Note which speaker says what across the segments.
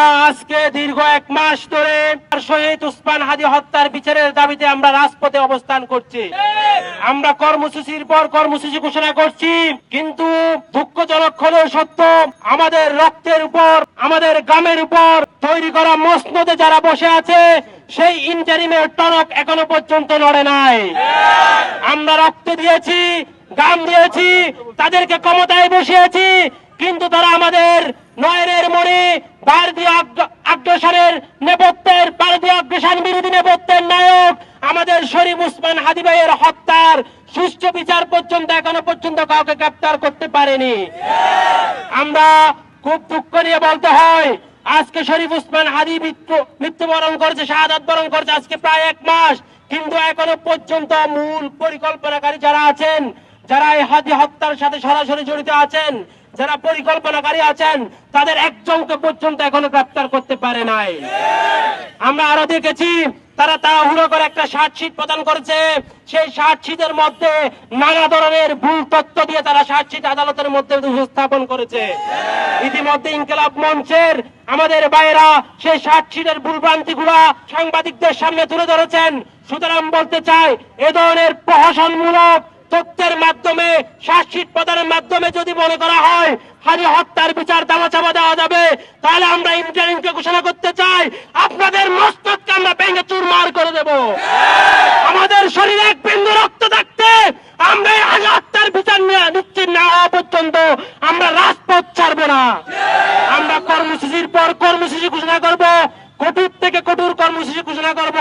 Speaker 1: আমরা আজকে দীর্ঘ 1 মাস ধরে শহীদ উসমান হাদি হত্যার বিচারের দাবিতে আমরা রাজপথে অবস্থান করছি। আমরা কর্মসূচির পর কর্মসূচি ঘোষণা করছি, কিন্তু দুঃখজনক হলেও সত্য, আমাদের রক্তের উপর, আমাদের গ্রামের উপর তৈরি করা মসনদে যারা বসে আছে সেই ইন্টারিমের টনক এখনো পর্যন্ত নড়ে নাই। আমরা রক্ত দিয়েছি, গাম দিয়েছি, তাদেরকে ক্ষমতায় বসিয়েছি, কিন্তু তারা আমাদের নয়নের মণি ভারতীয় আগ্রাসনের নেপথ্যের, ভারতীয় আগ্রাসন বিরোধী নেপথ্যের নায়ক আমাদের শরীফ উসমান হাদি ভাইয়ের হত্যার সুষ্ঠু বিচার পর্যন্ত এখনো পর্যন্ত কাউকে গ্রেফতার করতে পারেনি। আমরা খুব দুঃখ নিয়ে বলতে হয়, আজকে শরীফ উসমান হাদি মৃত্যুবরণ করেছে, শাহাদাত বরণ করেছে আজকে প্রায় 1 মাস, কিন্তু এখনো পর্যন্ত মূল পরিকল্পনাকারী যারা আছেন, যারা এই হাদি হত্যার সাথে সরাসরি জড়িত আছেন, যারা পরিকল্পনাকারী আছেন, তাদের একজনকে পর্যন্ত এখনো গ্রেফতার করতে পারে নাই। আমরা আরো দেখেছি তারা তাড়াহুড়ো করে একটা চার্জশিট প্রদান করেছে, সেই চার্জশিটের মধ্যে নানা ধরনের ভুল তথ্য দিয়ে তারা চার্জশিট আদালতের মধ্যে উপস্থাপন করেছে। ইতিমধ্যে ইনকিলাব মঞ্চের আমাদের ভাইয়েরা সেই চার্জশিটের ভুলভ্রান্তিগুলা সাংবাদিকদের সামনে তুলে ধরেছেন। সুতরাং বলতে চাই, এ ধরনের প্রহসনমূলক তথ্যের মাধ্যমে, চার্জশিট প্রদানের মাধ্যমে যদি মনে করা হয় হাদি হত্যার বিচার দামাচাপা দেওয়া যাবে, তাহলে আমরা ইন্টারিমকে ঘোষণা করতে চাই, আপনাদের মস্তককে আমরা ভেঙে চুরমার করে দেব। আমাদের শরীরে 1 বিন্দু রক্ত থাকতে আমরা এই হাদি হত্যার বিচার নিশ্চিত না হওয়া পর্যন্ত আমরা রাজপথ ছাড়বো না। আমরা কর্মসূচির পর কর্মসূচি ঘোষণা করব, কঠোর থেকে কঠোর কর্মসূচি ঘোষণা করব,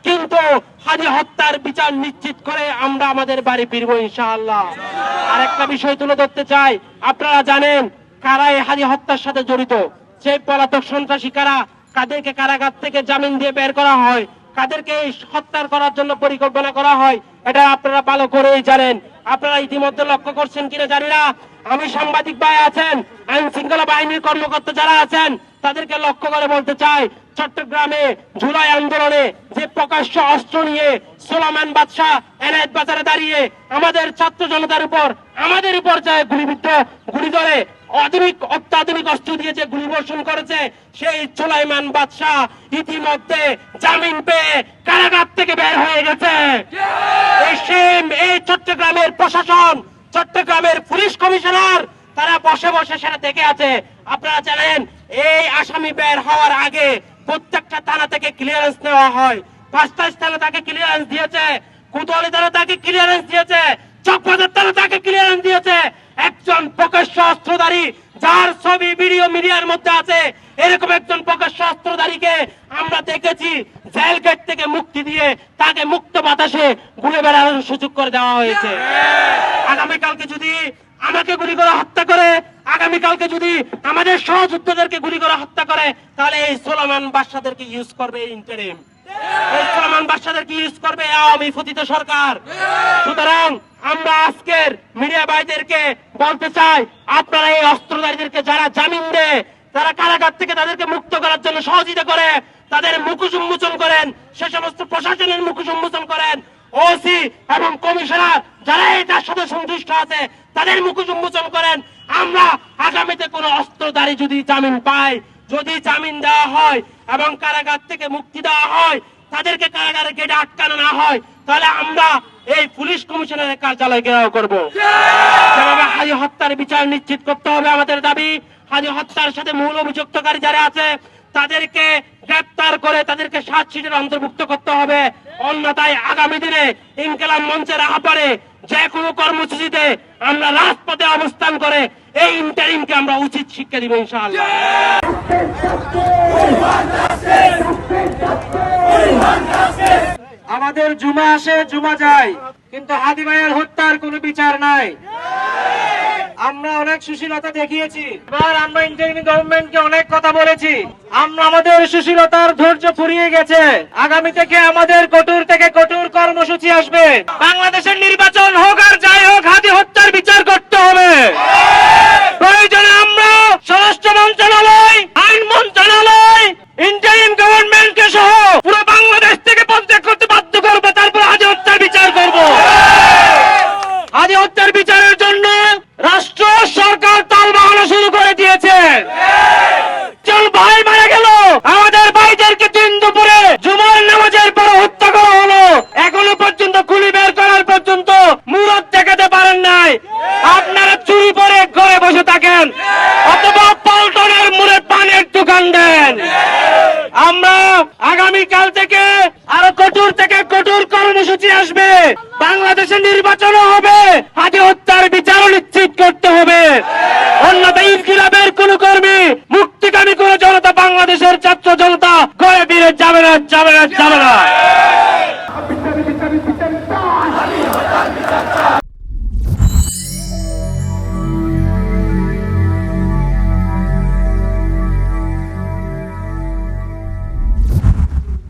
Speaker 1: কিন্তু হাদি হত্যার বিচার নিশ্চিত করে আমরা আমাদের বাড়ি ফিরবো ইনশাআল্লাহ। আর একটা বিষয় তুলে ধরতে চাই, আপনারা জানেন কারা এই হাদি হত্যার সাথে জড়িত, সেই পলাতক সন্ত্রাসী কারা, কাদেরকে কারাগার থেকে জামিন দিয়ে বের করা হয়, কাদেরকে হত্যা করার জন্য পরিকল্পনা করা হয়, এটা আপনারা ভালো করেই জানেন। আপনারা ইতিমধ্যে লক্ষ্য করছেন কিনা জানি না, আমি সাংবাদিক ভাই আছেন, আইন শৃঙ্খলা বাহিনীর কর্মকর্তা যারা আছেন, তাদেরকে লক্ষ্য করে বলতে চাই, চট্টগ্রামে জুলাই আন্দোলনে যে প্রকাশ্য অস্ত্র নিয়ে সোলামান বাদশাহ এনায়েত বাজারে দাঁড়িয়ে আমাদের ছাত্র জনতার উপর, আমাদের উপর যায় গুলি ধরে অত্যাধুনিক অস্ত্র দিয়ে যে গুলিবর্ষণ করেছে, সেই সুলাইমান বাদশাহ ইতিমধ্যে জামিন পেয়ে কারাগার থেকে বের হয়ে গেছে। এই চট্টগ্রামের প্রশাসন, চট্টগ্রামের পুলিশ কমিশনার তারা বসে বসে সেটা দেখে আছে। আপনারা জানেন এই আসামি বের হওয়ার আগে প্রত্যেকটা থানা থেকে ক্লিয়ারেন্স নেওয়া হয়। 5টা স্থানে তাকে ক্লিয়ারেন্স দিয়েছে, কোতোয়ালি থানা তাকে ক্লিয়ারেন্স দিয়েছে, চকবাজার থানা তাকে ক্লিয়ারেন্স দিয়েছে। একজন প্রকাশ্য অস্ত্রধারী যার ছবি ভিডিও মিডিয়ার মধ্যে আছে, এরকম একজন প্রকাশ্য অস্ত্রধারীকে আমরা দেখেছি জেল গেট থেকে মুক্তি দিয়ে তাকে মুক্ত বাতাসে ঘুরে বেড়ানোর সুযোগ করে দেওয়া হয়েছে। আগামীকালকে যদি আমাকে গুলি করে হত্যা করে, আগামীকালকে যদি আমাদের সহযোদ্ধাদেরকে গুলি করে হত্যা করে, তাহলে এই সোলামান বাদশাদেরকে ইউজ করবে ইন্টারিম, এই সোলামান বাদশাদেরকে ইউজ করবে আওয়ামী পতিত সরকার। সুতরাং আমরা আজকের মিডিয়া ভাইদেরকে বলতে চাই, আপনারা এই অস্ত্রধারীদেরকে যারা জামিন দেয়, তারা কারাগার থেকে তাদেরকে মুক্ত করার জন্য সহযোগিতা করে, তাদের মুখোশ উন্মোচন করেন, সে সমস্ত প্রশাসনের মুখোশ উন্মোচন করেন, ওসি এবং কমিশনার যারা এটার সাথে সংশ্লিষ্ট আছে তাদের মুখোশ উন্মোচন করেন। আমরা আগামীতে কোন অস্ত্রধারী যদি জামিন পাই, যদি জামিন দেওয়া হয় এবং কারাগার থেকে মুক্তি দেওয়া হয়, তাদেরকে কারাগারে গেটে আটকানো না হয়, তাহলে আমরা এই পুলিশ কমিশনারের কার্যালয় ঘেরাও করব। যেভাবে হাদি হত্যার বিচার নিশ্চিত করতে হবে আমাদের দাবি, হাদি হত্যার সাথে মূল অভিযুক্তকারী যারা আছে তাদেরকে গ্রেফতার করে তাদেরকে চার্জশিটের অন্তর্ভুক্ত করতে হবে। অন্যথায় আগামী দিনে ইনকিলাব মঞ্চের আহ্বানে যে কোনো কর্মসূচিতে আমরা রাজপথে অবস্থান করে এই ইন্টারিমকে আমরা উচিত শিক্ষা দিব ইনশাআল্লাহ।
Speaker 2: আমাদের জুমা আসে জুমা যায়, কিন্তু হাদি ভাইয়ের হত্যার কোনো বিচার নাই। আমরা অনেক সুশীলতা দেখিয়েছি, এবার আমরা ইন্টারিম গভর্নমেন্টকে অনেক কথা বলেছি, আমরা আমাদের সুশীলতার ধৈর্য ফুরিয়ে গেছে। আগামী থেকে আমাদের কঠোর থেকে কঠোর কর্মসূচি আসবে। বাংলাদেশের নির্বাচন হোক আর যাই হোক, হাদি হত্যার বিচার করতে হবে। প্রয়োজনে আমরা স্বরাষ্ট্র মন্ত্রণালয়, আইন মন্ত্রণালয়, ইন্টারিম গভর্নমেন্টকে সহ পুরো বাংলাদেশ থেকে পদত্যাগ করতে বাধ্য করবো, তারপর হাদি হত্যার বিচার করব। হাদি হত্যার বিচারের জন্য রাষ্ট্র সরকার তাল বাহানো শুরু করে দিয়েছে। চল ভাই মারা গেল,
Speaker 1: পর্যন্ত মুরত দেখাতে পারেন নাই। আপনারা চুরি করে ঘরে বসে থাকেন অথবা পল্টনের মুড়ে পানের দোকান দেন। আমরা আগামীকাল থেকে আরো কঠোর থেকে কঠোর কর্মসূচি আসবে। বাংলাদেশে নির্বাচনও হবে, হাদি হত্যার বিচারও নিশ্চিত করতে হবে। অন্যথায় ইনকিলাবের কোন কর্মী, মুক্তিকামী কোন জনতা, বাংলাদেশের ছাত্র জনতা ঘরে ফিরে যাবে না, যাবে না, যাবে না।